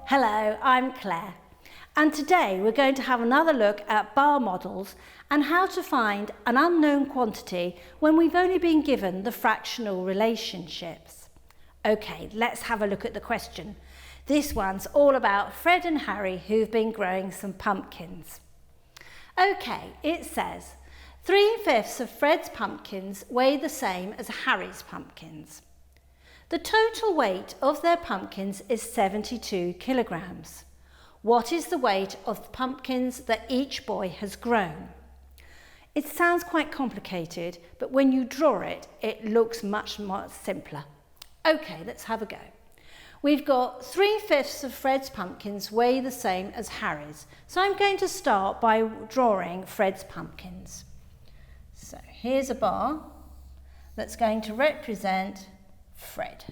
Hello, I'm Claire, and today we're going to have another look at bar models and how to find an unknown quantity when we've only been given the fractional relationships. Okay, let's have a look at the question. This one's all about Fred and Harry who've been growing some pumpkins. Okay, it says 3/5 of Fred's pumpkins weigh the same as Harry's pumpkins. The total weight of their pumpkins is 72 kilograms. What is the weight of the pumpkins that each boy has grown? It sounds quite complicated, but when you draw it, it looks much more simpler. Okay, let's have a go. We've got 3/5 of Fred's pumpkins weigh the same as Harry's. So I'm going to start by drawing Fred's pumpkins. So here's a bar that's going to represent Fred.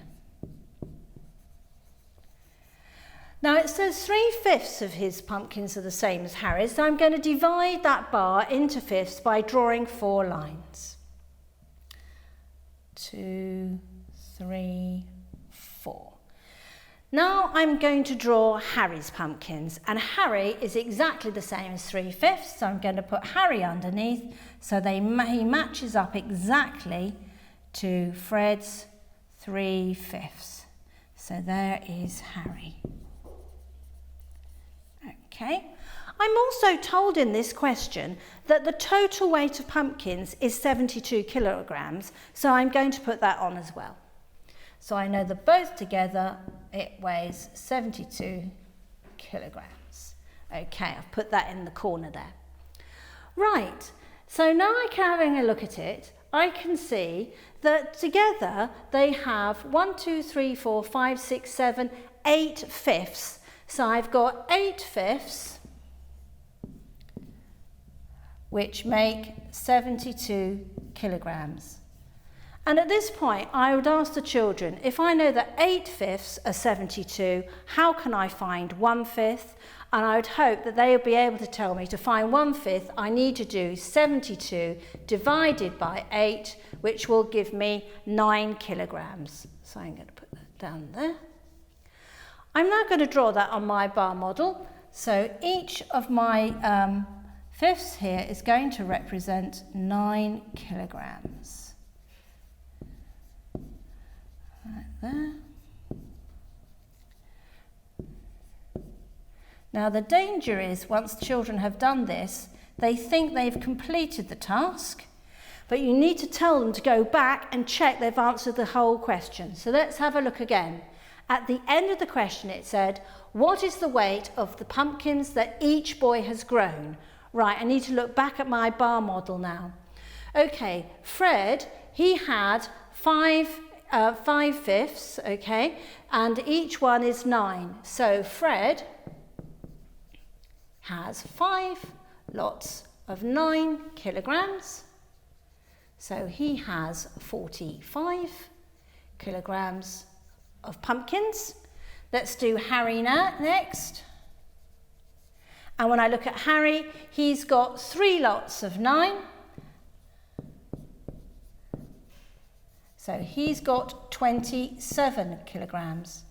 Now it says 3/5 of his pumpkins are the same as Harry's, so I'm going to divide that bar into fifths by drawing 4 lines. 2, 3, 4. Now I'm going to draw Harry's pumpkins, and Harry is exactly the same as 3/5, so I'm going to put Harry underneath so he matches up exactly to Fred's 3/5. So there is Harry. Okay. I'm also told in this question that the total weight of pumpkins is 72 kilograms, so I'm going to put that on as well. So I know that both together it weighs 72 kilograms. Okay, I've put that in the corner there. Right, so now having a look at it, I can see that together they have 1, 2, 3, 4, 5, 6, 7, 8/5. So I've got 8/5, which make 72 kilograms. And at this point, I would ask the children, if I know that 8/5 are 72, how can I find 1/5? And I would hope that they would be able to tell me to find 1/5, I need to do 72 divided by 8, which will give me 9 kilograms. So I'm going to put that down there. I'm now going to draw that on my bar model. So each of my fifths here is going to represent 9 kilograms. Right there. Now the danger is once children have done this, they think they've completed the task, but you need to tell them to go back and check they've answered the whole question. So let's have a look again. At the end of the question it said, what is the weight of the pumpkins that each boy has grown? Right, I need to look back at my bar model now. Okay, Fred, he had 5/5, okay, and each one is 9. So Fred has 5 lots of 9 kilograms. So he has 45 kilograms of pumpkins. Let's do Harry now next. And when I look at Harry, he's got 3 lots of 9. So he's got 27 kilograms.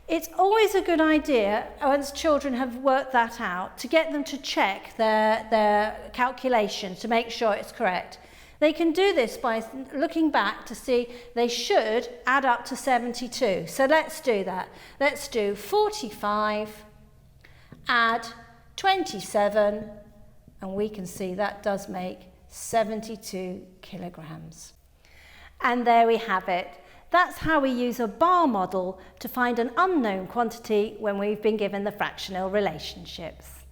It's always a good idea, once children have worked that out, to get them to check their calculations to make sure it's correct. They can do this by looking back to see they should add up to 72. So let's do that. Let's do 45, add 27, and we can see that does make 72 kilograms. And there we have it. That's how we use a bar model to find an unknown quantity when we've been given the fractional relationships.